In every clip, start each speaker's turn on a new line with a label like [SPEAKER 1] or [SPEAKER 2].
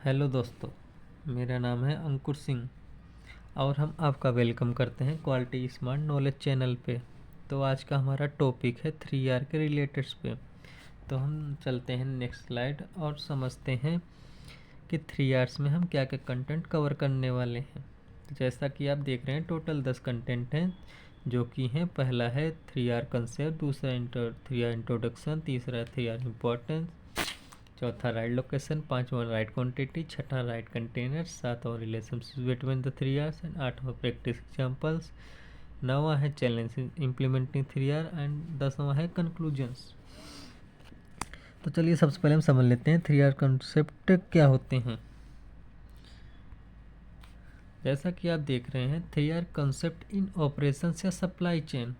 [SPEAKER 1] Hello दोस्तों, मेरा नाम है अंकुर सिंह और हम आपका वेलकम करते हैं क्वालिटी स्मार्ट नॉलेज चैनल पे। तो आज का हमारा टॉपिक है 3R के रिलेटेड्स पे। तो हम चलते हैं नेक्स्ट स्लाइड और समझते हैं कि 3Rs में हम क्या क्या कंटेंट कवर करने वाले हैं। तो जैसा कि आप देख रहे हैं टोटल 10 कंटेंट हैं जो कि हैं, पहला है 3R कंसेप्ट, दूसरा 3R इंट्रोडक्शन, तीसरा 3R इम्पोर्टेंस, चौथा राइट लोकेशन, पांचवा राइट क्वांटिटी, छठा राइट कंटेनर, सातवां relationship between the 3Rs and आठवां प्रैक्टिस एग्जांपल्स, नौवां है चैलेंज इम्प्लीमेंटिंग 3R एंड 10वां है कंक्लूजन्स। तो चलिए सबसे पहले हम समझ लेते हैं 3R कंसेप्ट क्या होते हैं। जैसा कि आप देख रहे हैं 3R कंसेप्ट इन ऑपरेशंस या सप्लाई चेन,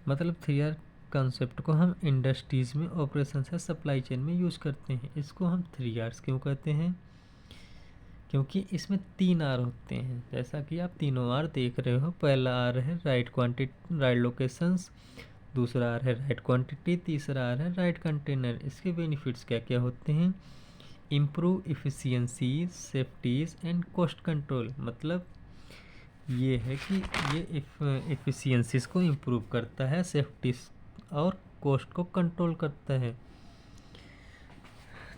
[SPEAKER 1] मतलब 3R कंसेप्ट को हम इंडस्ट्रीज में ऑपरेशंस या सप्लाई चेन में यूज़ करते हैं। इसको हम 3Rs क्यों कहते हैं? क्योंकि इसमें 3R होते हैं, जैसा कि आप तीनों R देख रहे हो। पहला R है राइट क्वांटिटी, राइट लोकेशंस, दूसरा R है राइट क्वांटिटी, तीसरा R है राइट कंटेनर। इसके बेनिफिट्स क्या क्या होते हैं? Improve efficiencies, safeties and cost control, मतलब ये है कि ये एफिशिएंसीज को इम्प्रूव करता है, सेफ्टी और कॉस्ट को कंट्रोल करता है।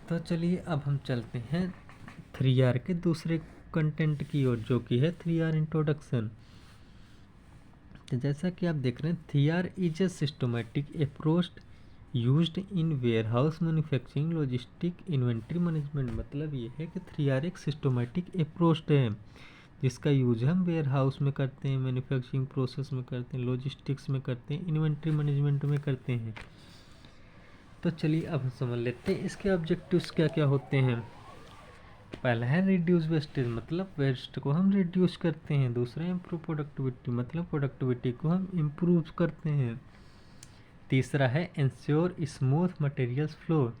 [SPEAKER 1] तो चलिए अब हम चलते हैं 3R के दूसरे कंटेंट की ओर, जो कि है 3R इंट्रोडक्शन। तो जैसा कि आप देख रहे हैं 3R is a systematic approach used in warehouse manufacturing, logistic, inventory management, मतलब ये है कि 3R एक सिस्टमेटिक अप्रोच है जिसका यूज हम वेयर हाउस में करते हैं, मैन्युफैक्चरिंग प्रोसेस में करते हैं, लॉजिस्टिक्स में करते हैं, इन्वेंट्री मैनेजमेंट में करते हैं। तो चलिए अब हम समझ लेते हैं इसके ऑब्जेक्टिव्स क्या क्या होते हैं। पहला है रिड्यूस वेस्टेज, मतलब वेस्ट को हम रिड्यूस करते हैं। दूसरा इम्प्रूव प्रोडक्टिविटी, मतलब प्रोडक्टिविटी को हम इम्प्रूव करते हैं। तीसरा है इंश्योर स्मूथ मटेरियल्स फ्लो,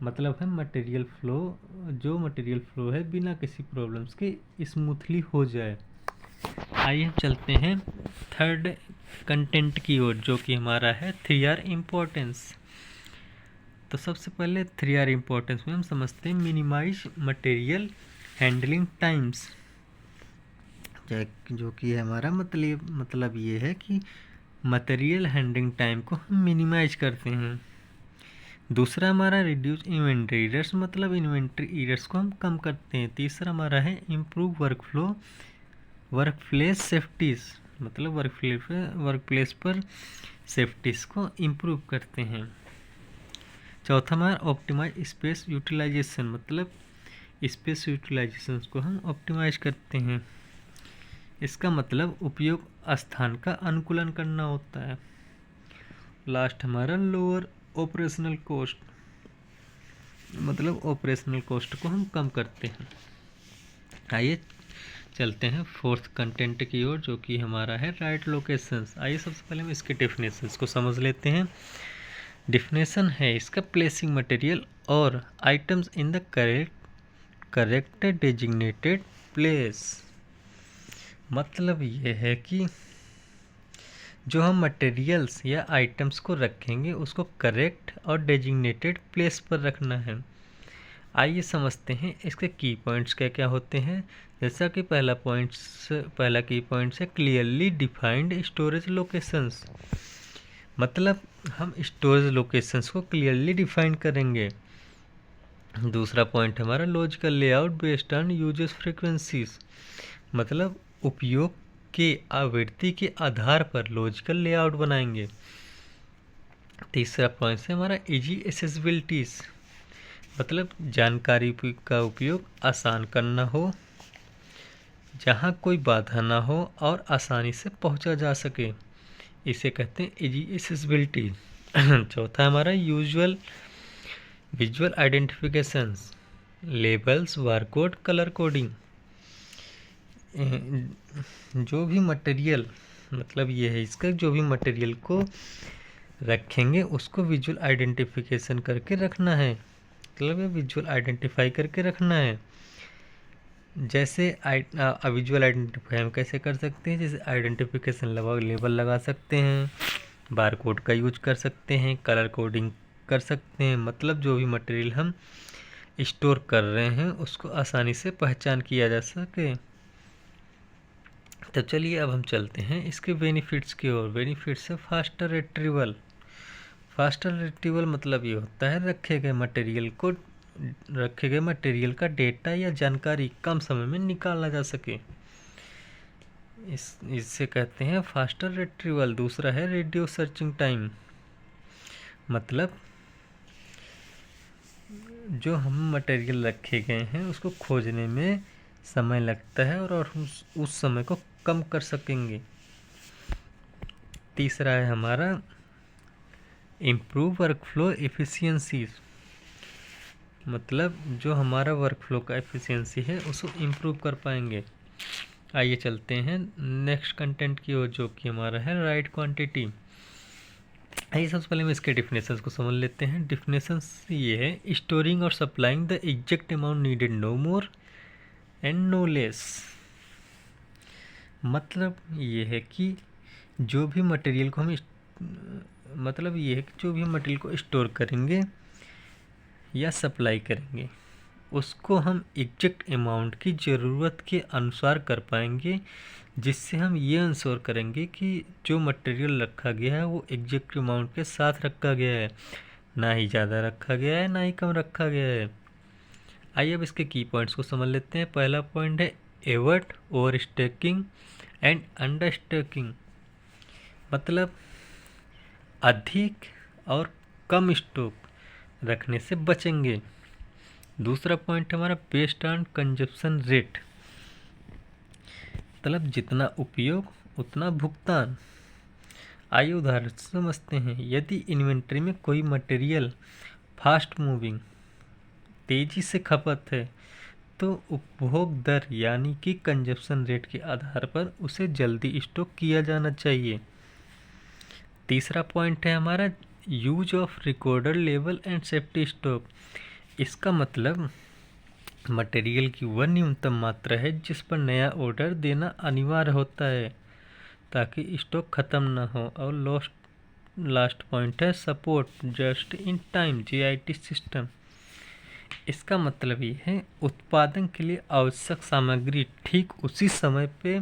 [SPEAKER 1] मतलब है मटेरियल फ्लो, जो मटेरियल फ्लो है बिना किसी प्रॉब्लम्स के स्मूथली हो जाए। आइए हम चलते हैं थर्ड कंटेंट की ओर, जो कि हमारा है 3R इम्पोर्टेंस। तो सबसे पहले 3R इम्पोर्टेंस में हम समझते हैं मिनिमाइज मटेरियल हैंडलिंग टाइम्स, जो कि हमारा मतलब ये है कि मटेरियल हैंडलिंग टाइम को हम मिनिमाइज करते हैं। दूसरा हमारा रिड्यूस इन्वेंट्री एरर्स, मतलब इन्वेंट्री एरर्स को हम कम करते हैं। तीसरा हमारा है इम्प्रूव वर्कफ्लो, वर्कप्लेस सेफ्टीज़, मतलब वर्कप्लेस पर सेफ्टीज़ को इम्प्रूव करते हैं। चौथा हमारा ऑप्टिमाइज स्पेस यूटिलाइजेशन, मतलब स्पेस यूटिलाइजेशन को हम ऑप्टिमाइज करते हैं। इसका मतलब उपयोग स्थान का अनुकूलन करना होता है। लास्ट हमारा लोअर ऑपरेशनल कॉस्ट, मतलब ऑपरेशनल कॉस्ट को हम कम करते हैं। आइए चलते हैं फोर्थ कंटेंट की ओर, जो कि हमारा है राइट लोकेशंस। आइए सबसे पहले हम इसके डेफिनेशंस को समझ लेते हैं। डेफिनेशन है इसका प्लेसिंग मटेरियल और items in the correct designated place, मतलब ये है कि जो हम मटेरियल्स या आइटम्स को रखेंगे उसको करेक्ट और डेजिग्नेटेड प्लेस पर रखना है। आइए समझते हैं इसके की पॉइंट्स क्या क्या होते हैं। जैसा कि पहला की पॉइंट्स है क्लियरली डिफाइंड स्टोरेज लोकेशंस, मतलब हम स्टोरेज लोकेशंस को क्लियरली डिफाइन करेंगे। दूसरा पॉइंट हमारा logical layout based on uses frequencies, मतलब उपयोग के आवृत्ति के आधार पर लॉजिकल लेआउट बनाएंगे। तीसरा पॉइंट है हमारा इजी एक्सेसिबिलिटीज, मतलब जानकारी का उपयोग आसान करना हो, जहाँ कोई बाधा ना हो और आसानी से पहुँचा जा सके, इसे कहते हैं इजी एक्सेसिबिलिटी। चौथा हमारा visual identifications, labels, barcode, colour coding. जो भी मटेरियल, मतलब ये है इसका, जो भी मटेरियल को रखेंगे उसको विजुअल आइडेंटिफिकेशन करके रखना है, मतलब ये विजुअल आइडेंटिफाई करके रखना है। जैसे विजुअल आइडेंटिफाई हम कैसे कर सकते हैं? जैसे आइडेंटिफिकेशन लेबल लगा सकते हैं, बारकोड का यूज कर सकते हैं, कलर कोडिंग कर सकते हैं, मतलब जो भी मटेरियल हम स्टोर कर रहे हैं उसको आसानी से पहचान किया जा सके। तो चलिए अब हम चलते हैं इसके बेनिफिट्स की ओर। बेनिफिट्स है फास्टर रिट्रीवल। फास्टर रिट्रीवल मतलब ये होता है रखे गए मटेरियल का डेटा या जानकारी कम समय में निकाला जा सके, इससे कहते हैं फास्टर रिट्रीवल। दूसरा है रिड्यूस सर्चिंग टाइम, मतलब जो हम मटेरियल रखे गए हैं उसको खोजने में समय लगता है और उस समय को कम कर सकेंगे। तीसरा है हमारा इम्प्रूव वर्कफ्लो एफिशिएंसी, मतलब जो हमारा वर्कफ्लो का एफिशिएंसी है उसको इम्प्रूव कर पाएंगे। आइए चलते हैं नेक्स्ट कंटेंट की ओर, जो कि हमारा है राइट क्वांटिटी। आइए सबसे पहले हम इसके डिफिनेशंस को समझ लेते हैं। डिफिनेशंस ये है स्टोरिंग और supplying the exact amount needed, no more and no less. मतलब ये है कि जो भी मटेरियल को हम स्टोर करेंगे या सप्लाई करेंगे उसको हम एग्जैक्ट अमाउंट की ज़रूरत के अनुसार कर पाएंगे, जिससे हम ये इंश्योर करेंगे कि जो मटेरियल रखा गया है वो एग्जैक्ट अमाउंट के साथ रखा गया है, ना ही ज़्यादा रखा गया है ना ही कम रखा गया है। आइए अब इसके की पॉइंट्स को समझ लेते हैं। पहला पॉइंट है avert over stocking and under stocking, मतलब अधिक और कम स्टॉक रखने से बचेंगे। दूसरा पॉइंट हमारा बेस्ड ऑन कंजप्शन रेट, मतलब जितना उपयोग उतना भुगतान। आइए उदाहरण से समझते हैं। यदि इन्वेंट्री में कोई मटेरियल फास्ट मूविंग तेजी से खपत है तो उपभोग दर यानी कि कंजप्शन रेट के आधार पर उसे जल्दी स्टॉक किया जाना चाहिए। तीसरा पॉइंट है हमारा use of recorder level and safety stock. इसका मतलब मटेरियल की वह न्यूनतम मात्रा है जिस पर नया ऑर्डर देना अनिवार्य होता है ताकि स्टॉक खत्म न हो। और लास्ट पॉइंट है support just in time JIT system. इसका मतलब ये है उत्पादन के लिए आवश्यक सामग्री ठीक उसी समय पे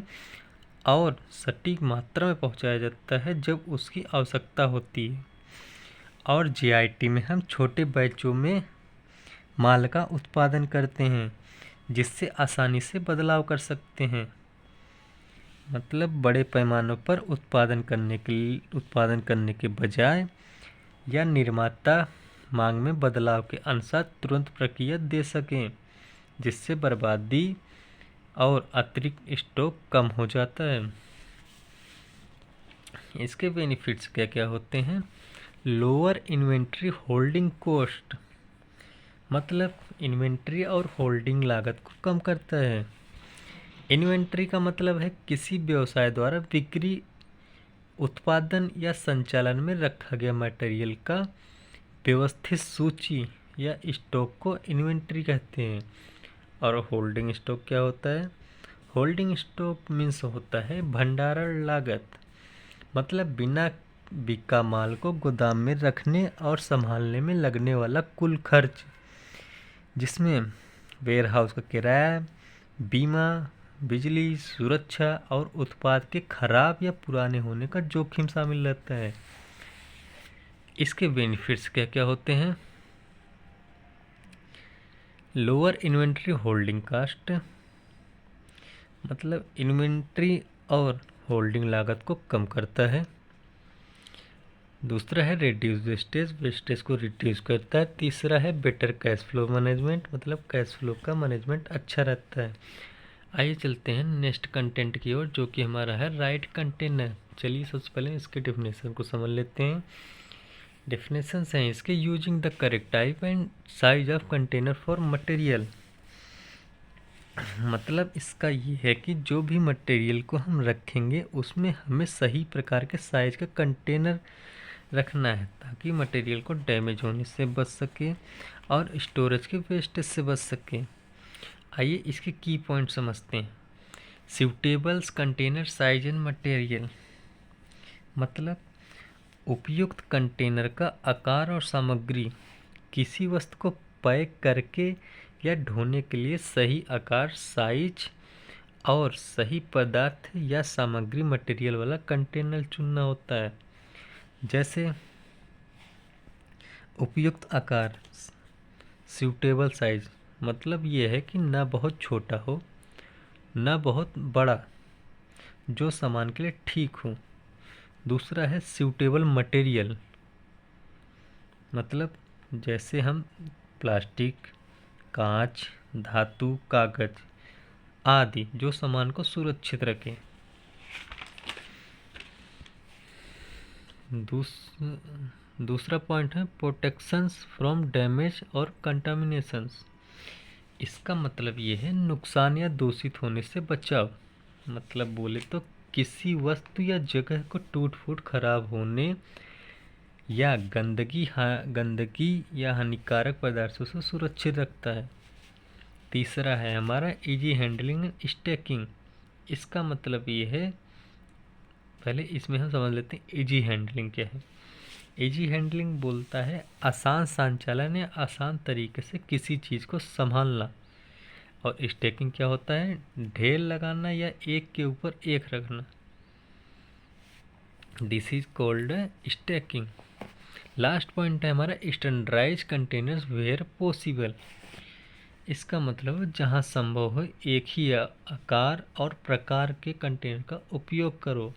[SPEAKER 1] और सटीक मात्रा में पहुंचाया जाता है जब उसकी आवश्यकता होती है। और जीआईटी में हम छोटे बैचों में माल का उत्पादन करते हैं जिससे आसानी से बदलाव कर सकते हैं, मतलब बड़े पैमानों पर उत्पादन करने के बजाय या निर्माता मांग में बदलाव के अनुसार तुरंत प्रक्रिया दे सकें, जिससे बर्बादी और अतिरिक्त स्टॉक कम हो जाता है। इसके बेनिफिट्स क्या क्या होते हैं। लोअर इन्वेंट्री होल्डिंग कॉस्ट, मतलब इन्वेंट्री और होल्डिंग लागत को कम करता है। इन्वेंट्री का मतलब है किसी व्यवसाय द्वारा बिक्री, उत्पादन या संचालन में रखा गया मटेरियल का व्यवस्थित सूची या स्टॉक को इन्वेंट्री कहते हैं। और होल्डिंग स्टॉक क्या होता है। होल्डिंग स्टॉक मीन्स होता है भंडारण लागत, मतलब बिना बिका माल को गोदाम में रखने और संभालने में लगने वाला कुल खर्च, जिसमें वेयर हाउस का किराया, बीमा, बिजली, सुरक्षा और उत्पाद के खराब या पुराने होने का जोखिम शामिल रहता है। इसके बेनिफिट्स क्या क्या होते हैं। लोअर इन्वेंट्री होल्डिंग कास्ट, मतलब इन्वेंट्री और होल्डिंग लागत को कम करता है। दूसरा है रिड्यूस वेस्टेज को रिड्यूस करता है। तीसरा है बेटर कैश फ्लो मैनेजमेंट, मतलब कैश फ्लो का मैनेजमेंट अच्छा रहता है। आइए चलते हैं नेक्स्ट कंटेंट की ओर, जो कि हमारा है राइट कंटेनर। चलिए सबसे पहले इसके डेफिनेशन को समझ लेते हैं। डेफिनेशंस हैं इसके using the correct type and size of container for material, मतलब इसका ये है कि जो भी मटेरियल को हम रखेंगे उसमें हमें सही प्रकार के साइज का कंटेनर रखना है ताकि मटेरियल को डैमेज होने से बच सके और स्टोरेज के वेस्टेज से बच सके। आइए इसके की पॉइंट समझते हैं। सूटेबल्स कंटेनर साइज एंड मटेरियल, मतलब उपयुक्त कंटेनर का आकार और सामग्री किसी वस्तु को पैक करके या ढोने के लिए सही आकार, साइज और सही पदार्थ या सामग्री मटेरियल वाला कंटेनर चुनना होता है। जैसे उपयुक्त आकार, सूटेबल साइज, मतलब ये है कि ना बहुत छोटा हो ना बहुत बड़ा, जो सामान के लिए ठीक हो। दूसरा है सूटेबल मटेरियल, मतलब जैसे हम प्लास्टिक, कांच, धातु, कागज आदि, जो सामान को सुरक्षित रखें। दूसरा पॉइंट है प्रोटेक्शंस फ्रॉम डैमेज और कंटामिनेशंस। इसका मतलब ये है नुकसान या दूषित होने से बचाव। मतलब बोले तो किसी वस्तु या जगह को टूट फूट खराब होने या गंदगी या हानिकारक पदार्थों से सुरक्षित रखता है। तीसरा है हमारा इजी हैंडलिंग एंड स्टैकिंग। इसका मतलब ये है, पहले इसमें हम समझ लेते हैं इजी हैंडलिंग क्या है। इजी हैंडलिंग बोलता है आसान संचालन या आसान तरीके से किसी चीज़ को संभालना। और स्टैकिंग क्या होता है, ढेर लगाना या एक के ऊपर एक रखना। This is called stacking. Last point है हमारा स्टैंडर्डाइज कंटेनर्स वेयर पॉसिबल। इसका मतलब जहाँ संभव हो एक ही आकार और प्रकार के कंटेनर का उपयोग करो।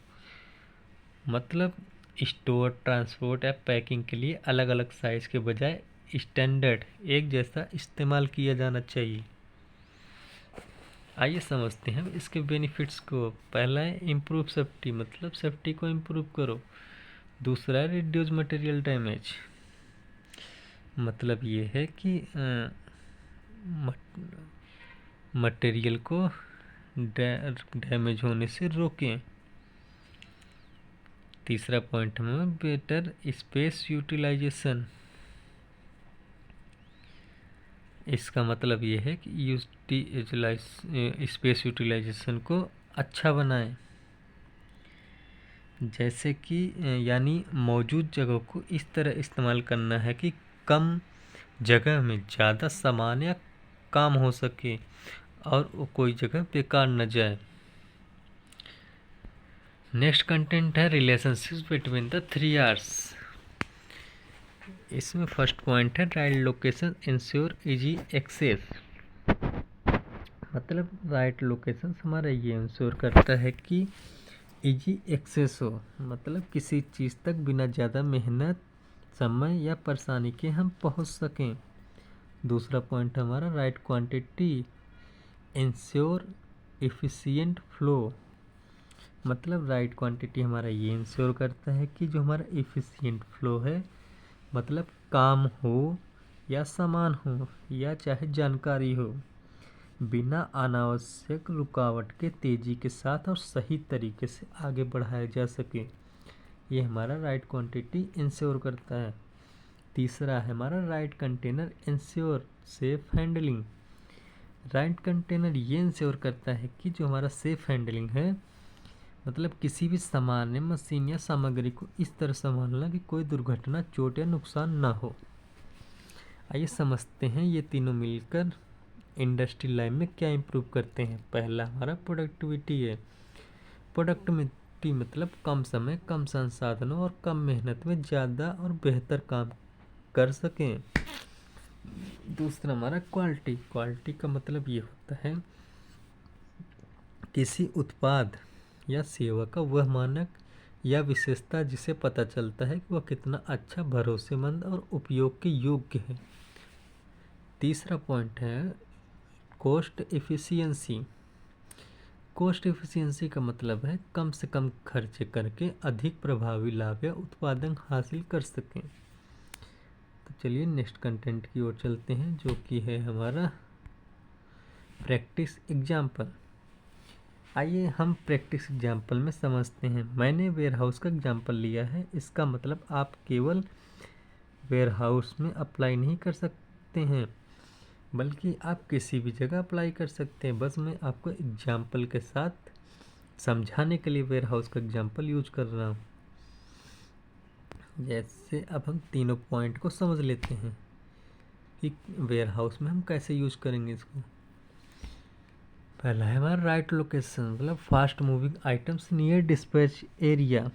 [SPEAKER 1] मतलब स्टोर, ट्रांसपोर्ट या पैकिंग के लिए अलग अलग साइज के बजाय स्टैंडर्ड एक जैसा इस्तेमाल किया जाना चाहिए। आइए समझते हैं इसके बेनिफिट्स को। पहला है इम्प्रूव सेफ्टी, मतलब सेफ्टी को इम्प्रूव करो। दूसरा है रिड्यूस मटेरियल डैमेज, मतलब ये है कि मटेरियल को डैमेज होने से रोकें। तीसरा पॉइंट में बेटर स्पेस यूटिलाइजेशन। इसका मतलब ये है कि स्पेस यूटिलाइजेशन को अच्छा बनाएं। जैसे कि यानी मौजूद जगह को इस तरह इस्तेमाल करना है कि कम जगह में ज़्यादा सामान या काम हो सके और कोई जगह बेकार न जाए। नेक्स्ट कंटेंट है रिलेशनशिप बिटवीन द 3 R's। इसमें फर्स्ट पॉइंट है right location ensure easy access. मतलब राइट लोकेशन हमारा ये इंश्योर करता है कि इजी एक्सेस हो, मतलब किसी चीज़ तक बिना ज़्यादा मेहनत, समय या परेशानी के हम पहुंच सकें। दूसरा पॉइंट हमारा right quantity ensure efficient flow. मतलब राइट क्वांटिटी हमारा ये इंश्योर करता है कि जो हमारा एफिशिएंट फ्लो है, मतलब काम हो या सामान हो या चाहे जानकारी हो, बिना अनावश्यक रुकावट के तेज़ी के साथ और सही तरीके से आगे बढ़ाया जा सके। ये हमारा राइट क्वांटिटी इंश्योर करता है। तीसरा है हमारा right container ensure safe handling. Right container ये इंश्योर करता है कि जो हमारा सेफ हैंडलिंग है, मतलब किसी भी सामान्य मशीन या सामग्री को इस तरह संभालना कि कोई दुर्घटना, चोट या नुकसान ना हो। आइए समझते हैं ये तीनों मिलकर इंडस्ट्री लाइन में क्या इम्प्रूव करते हैं। पहला हमारा प्रोडक्टिविटी है। प्रोडक्टिविटी मतलब कम समय, कम संसाधनों और कम मेहनत में ज़्यादा और बेहतर काम कर सकें। दूसरा हमारा क्वालिटी। क्वालिटी का मतलब ये होता है किसी उत्पाद या सेवा का वह मानक या विशेषता जिसे पता चलता है कि वह कितना अच्छा, भरोसेमंद और उपयोग के योग्य है। तीसरा पॉइंट है कॉस्ट एफिशिएंसी। कॉस्ट एफिशिएंसी का मतलब है कम से कम खर्चे करके अधिक प्रभावी लाभ या उत्पादन हासिल कर सकें। तो चलिए नेक्स्ट कंटेंट की ओर चलते हैं, जो कि है हमारा प्रैक्टिस एग्जाम्पल। आइए हम प्रैक्टिस एग्जाम्पल में समझते हैं। मैंने वेयरहाउस का एग्जाम्पल लिया है। इसका मतलब आप केवल वेयरहाउस में अप्लाई नहीं कर सकते हैं, बल्कि आप किसी भी जगह अप्लाई कर सकते हैं। बस मैं आपको एग्जाम्पल के साथ समझाने के लिए वेयरहाउस का एग्जाम्पल यूज कर रहा हूँ। जैसे अब हम तीनों पॉइंट को समझ लेते हैं कि वेयर हाउस में हम कैसे यूज़ करेंगे इसको। पहला है हमारा राइट लोकेशन, मतलब fast moving items near dispatch area.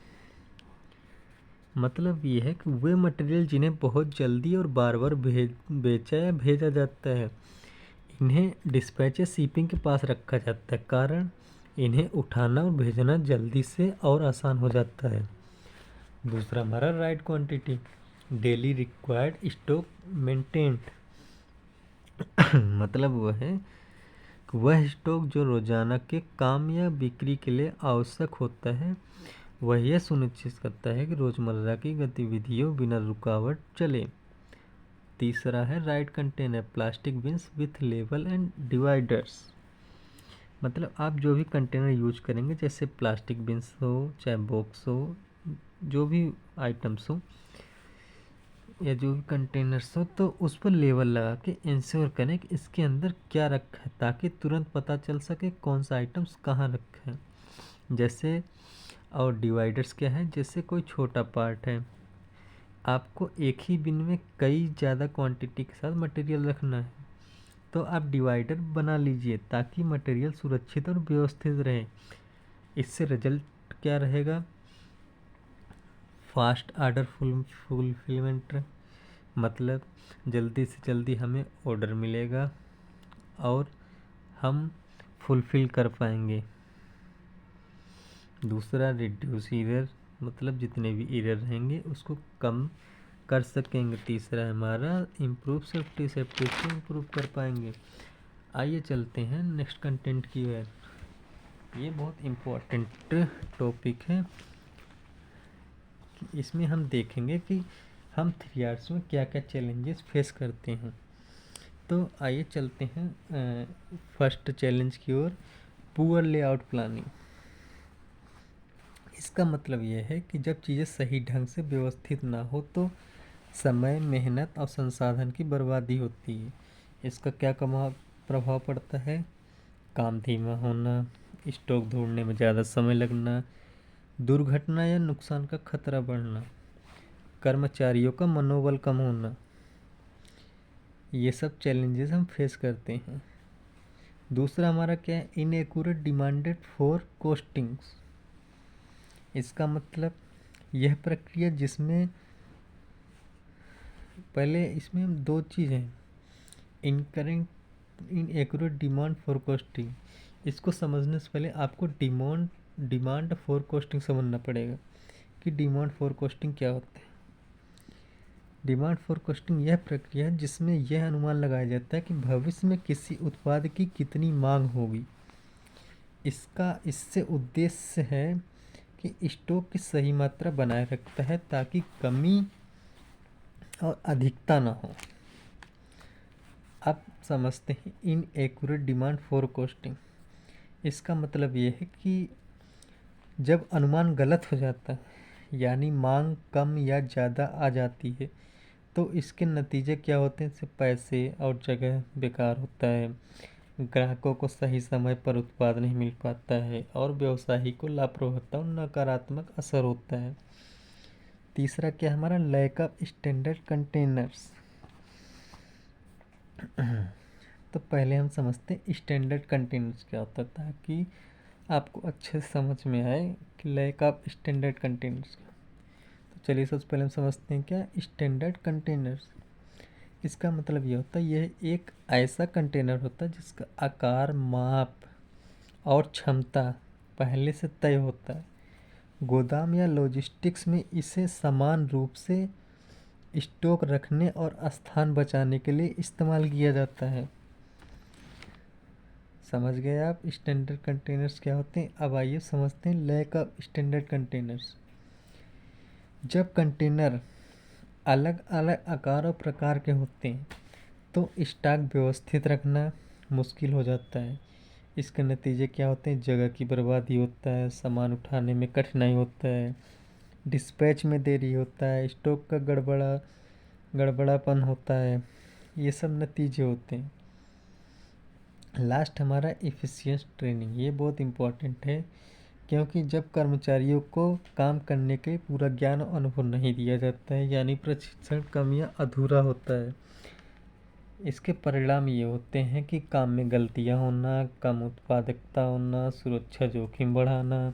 [SPEAKER 1] मतलब ये है कि वे मटेरियल जिन्हें बहुत जल्दी और बार बार बेचा या भेजा जाता है, इन्हें डिस्पैच या शिपिंग के पास रखा जाता है, कारण इन्हें उठाना और भेजना जल्दी से और आसान हो जाता है। दूसरा हमारा right quantity, daily required stock maintained. मतलब वह है कि वह स्टॉक जो रोजाना के काम या बिक्री के लिए आवश्यक होता है, वह यह सुनिश्चित करता है कि रोजमर्रा की गतिविधियों बिना रुकावट चले। तीसरा है right container, plastic beans with label and dividers. मतलब आप जो भी कंटेनर यूज करेंगे, जैसे प्लास्टिक बिन्स हो चाहे बॉक्स हो, जो भी आइटम्स हो या जो भी कंटेनर्स हो, तो उस पर लेबल लगा के इंश्योर करें कि इसके अंदर क्या रखा है, ताकि तुरंत पता चल सके कौन सा आइटम्स कहाँ रखा है। जैसे और डिवाइडर्स क्या है, जैसे कोई छोटा पार्ट है, आपको एक ही बिन में कई ज़्यादा क्वांटिटी के साथ मटेरियल रखना है, तो आप डिवाइडर बना लीजिए ताकि मटेरियल सुरक्षित और व्यवस्थित रहे। इससे रिजल्ट क्या रहेगा, फास्ट ऑर्डर फुलफिलमेंट, मतलब जल्दी से जल्दी हमें ऑर्डर मिलेगा और हम फुलफिल कर पाएंगे। दूसरा रिड्यूस एरर, मतलब जितने भी एरर रहेंगे उसको कम कर सकेंगे। तीसरा हमारा इम्प्रूव सेफ्टी को इम्प्रूव कर पाएंगे। आइए चलते हैं नेक्स्ट कंटेंट की ओर। ये बहुत इम्पोर्टेंट टॉपिक है, इसमें हम देखेंगे कि हम 3 आवर्स में क्या क्या चैलेंजेस फेस करते हैं। तो आइए चलते हैं फर्स्ट चैलेंज की ओर, पुअर लेआउट प्लानिंग। इसका मतलब यह है कि जब चीज़ें सही ढंग से व्यवस्थित ना हो तो समय, मेहनत और संसाधन की बर्बादी होती है। इसका क्या प्रभाव पड़ता है, काम धीमा होना, स्टॉक ढूंढने में ज़्यादा समय लगना, दुर्घटना या नुकसान का खतरा बढ़ना, कर्मचारियों का मनोबल कम होना, ये सब चैलेंजेस हम फेस करते हैं। दूसरा हमारा क्या है, इनएक्यूरेट डिमांडेड फॉर कॉस्टिंग्स। इसका मतलब यह प्रक्रिया जिसमें पहले इसमें हम 2 चीज़ हैं, इनएक्यूरेट डिमांड फॉर कॉस्टिंग। इसको समझने से पहले आपको डिमांड फॉर कॉस्टिंग समझना पड़ेगा कि डिमांड फॉर कॉस्टिंग क्या होता है। डिमांड फॉर कॉस्टिंग यह प्रक्रिया है जिसमें यह अनुमान लगाया जाता है कि भविष्य में किसी उत्पाद की कितनी मांग होगी। इससे उद्देश्य है कि स्टॉक की सही मात्रा बनाए रखता है ताकि कमी और अधिकता ना हो। अब समझते हैं इनएक्यूरेट डिमांड फॉर कॉस्टिंग। इसका मतलब ये है कि जब अनुमान गलत हो जाता है, यानी मांग कम या ज़्यादा आ जाती है, तो इसके नतीजे क्या होते हैं, इससे पैसे और जगह बेकार होता है, ग्राहकों को सही समय पर उत्पाद नहीं मिल पाता है और व्यवसायी को लापरवाही और नकारात्मक असर होता है। तीसरा क्या हमारा, लैक ऑफ स्टैंडर्ड कंटेनर्स। तो पहले हम समझते हैं स्टैंडर्ड कंटेनर्स क्या होता है, ताकि आपको अच्छे से समझ में आए कि लैक ऑफ स्टैंडर्ड कंटेनर्स। तो चलिए सबसे पहले हम समझते हैं क्या स्टैंडर्ड कंटेनर्स। इसका मतलब ये होता है, यह एक ऐसा कंटेनर होता है जिसका आकार, माप और क्षमता पहले से तय होता है। गोदाम या लॉजिस्टिक्स में इसे समान रूप से स्टॉक रखने और स्थान बचाने के लिए इस्तेमाल किया जाता है। समझ गए आप स्टैंडर्ड कंटेनर्स क्या होते हैं। अब आइए समझते हैं लैक ऑफ स्टैंडर्ड कंटेनर्स। जब कंटेनर अलग अलग आकार और प्रकार के होते हैं तो स्टॉक व्यवस्थित रखना मुश्किल हो जाता है। इसके नतीजे क्या होते हैं, जगह की बर्बादी होता है, सामान उठाने में कठिनाई होता है, डिस्पैच में देरी होता है, स्टॉक का गड़बड़ापन होता है। ये सब नतीजे होते हैं। लास्ट हमारा एफिशिएंट ट्रेनिंग, ये बहुत इम्पोर्टेंट है, क्योंकि जब कर्मचारियों को काम करने के पूरा ज्ञान और अनुभव नहीं दिया जाता है, यानी प्रशिक्षण कम या अधूरा होता है, इसके परिणाम ये होते हैं कि काम में गलतियां होना, कम उत्पादकता होना, सुरक्षा जोखिम बढ़ाना,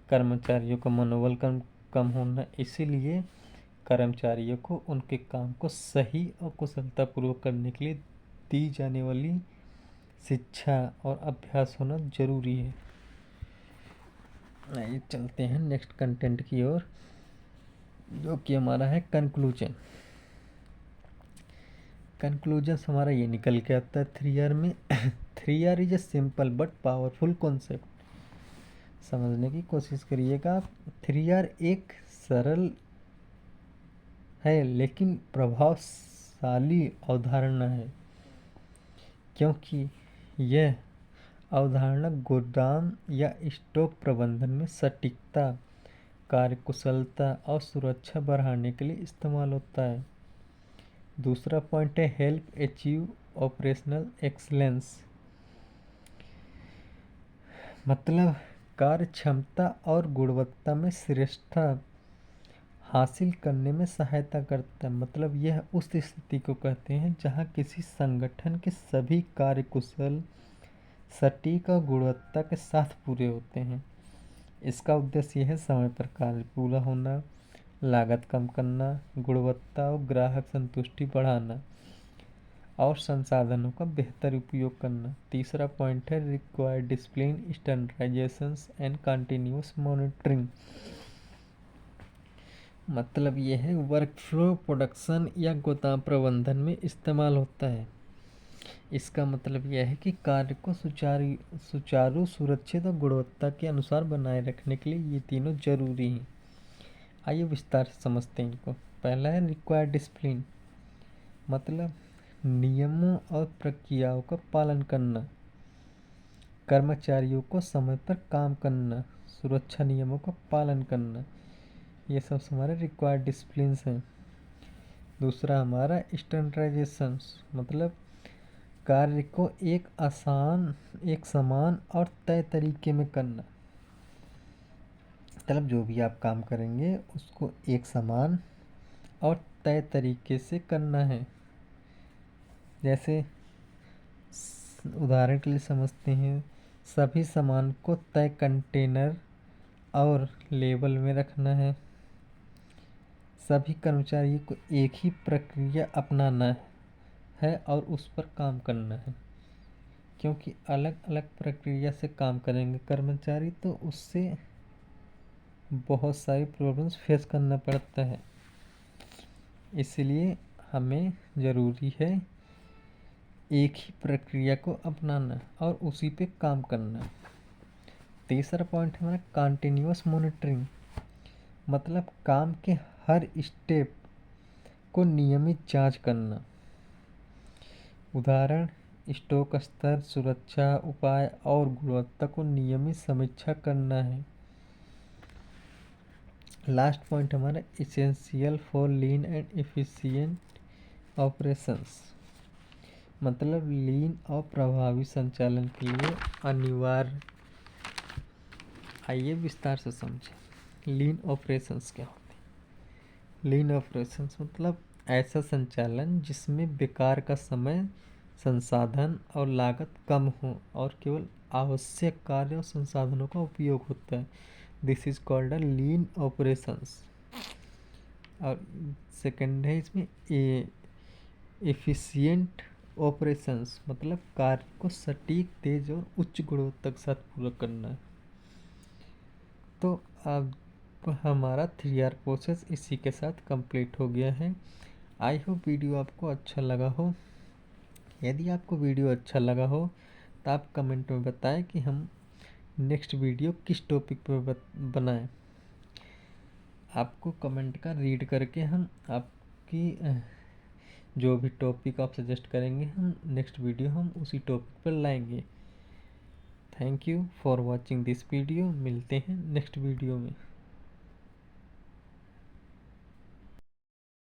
[SPEAKER 1] कर्मचारियों का मनोबल कम होना। इसीलिए कर्मचारियों को उनके काम को सही और कुशलतापूर्वक करने के लिए दी जाने वाली शिक्षा और अभ्यास होना जरूरी है। आइए चलते हैं नेक्स्ट कंटेंट की ओर, जो कि हमारा है कंक्लूजन। कंक्लूजन हमारा ये निकल के आता है 3R में। 3R is a simple but powerful concept. समझने की कोशिश करिएगा आप। 3R एक सरल है लेकिन प्रभावशाली अवधारणा है, क्योंकि यह अवधारणा गोदाम या स्टॉक प्रबंधन में सटीकता, कार्यकुशलता और सुरक्षा बढ़ाने के लिए इस्तेमाल होता है। दूसरा पॉइंट है हेल्प अचीव ऑपरेशनल एक्सीलेंस, मतलब कार्य क्षमता और गुणवत्ता में श्रेष्ठता हासिल करने में सहायता करता है। मतलब यह उस स्थिति को कहते हैं जहां किसी संगठन के सभी कार्य कुशल, सटीक और गुणवत्ता के साथ पूरे होते हैं। इसका उद्देश्य यह है समय पर कार्य पूरा होना, लागत कम करना, गुणवत्ता और ग्राहक संतुष्टि बढ़ाना और संसाधनों का बेहतर उपयोग करना। तीसरा पॉइंट है required discipline, standardisations and continuous monitoring. मतलब यह है वर्कफ्लो प्रोडक्शन या गोदाम प्रबंधन में इस्तेमाल होता है। इसका मतलब यह है कि कार्य को सुचारू, सुरक्षित और गुणवत्ता के अनुसार बनाए रखने के लिए ये तीनों जरूरी हैं। आइए विस्तार से समझते हैं इनको। पहला है रिक्वायर्ड डिसिप्लिन, मतलब नियमों और प्रक्रियाओं का पालन करना, कर्मचारियों को समय पर काम करना, सुरक्षा नियमों का पालन करना, ये सब हमारे रिक्वायर्ड डिसिप्लिन हैं। दूसरा हमारा स्टैंडर्डाइजेशन, मतलब कार्य को एक समान और तय तरीके में करना। मतलब जो भी आप काम करेंगे उसको एक समान और तय तरीके से करना है। जैसे उदाहरण के लिए समझते हैं, सभी सामान को तय कंटेनर और लेबल में रखना है। सभी कर्मचारियों को एक ही प्रक्रिया अपनाना है और उस पर काम करना है, क्योंकि अलग अलग प्रक्रिया से काम करेंगे कर्मचारी तो उससे बहुत सारी प्रॉब्लम्स फेस करना पड़ता है। इसलिए हमें ज़रूरी है एक ही प्रक्रिया को अपनाना और उसी पे काम करना। तीसरा पॉइंट है हमारा कंटिन्यूअस मॉनिटरिंग, मतलब काम के हर स्टेप को नियमित जांच करना। उदाहरण स्टॉक स्तर, सुरक्षा उपाय और गुणवत्ता को नियमित समीक्षा करना है। लास्ट पॉइंट हमारा essential for lean and efficient operations, मतलब लीन और प्रभावी संचालन के लिए अनिवार्य। आइए विस्तार से समझें लीन ऑपरेशंस क्या होते हैं। लीन ऑपरेशंस मतलब ऐसा संचालन जिसमें बेकार का समय, संसाधन और लागत कम हो और केवल आवश्यक कार्य और संसाधनों का उपयोग होता है। This is called a lean operations. और सेकंड है इसमें एफिशिएंट ऑपरेशंस, मतलब कार्य को सटीक, तेज और उच्च गुणवत्ता के साथ पूरा करना है। तो अब हमारा 3R प्रोसेस इसी के साथ कंप्लीट हो गया है। आई होप वीडियो आपको अच्छा लगा हो। यदि आपको वीडियो अच्छा लगा हो तो आप कमेंट में बताएं कि हम नेक्स्ट वीडियो किस टॉपिक पर बनाएं। आपको कमेंट का रीड करके हम आपकी जो भी टॉपिक आप सजेस्ट करेंगे हम नेक्स्ट वीडियो हम उसी टॉपिक पर लाएंगे। Thank you for watching this video. मिलते हैं नेक्स्ट वीडियो में।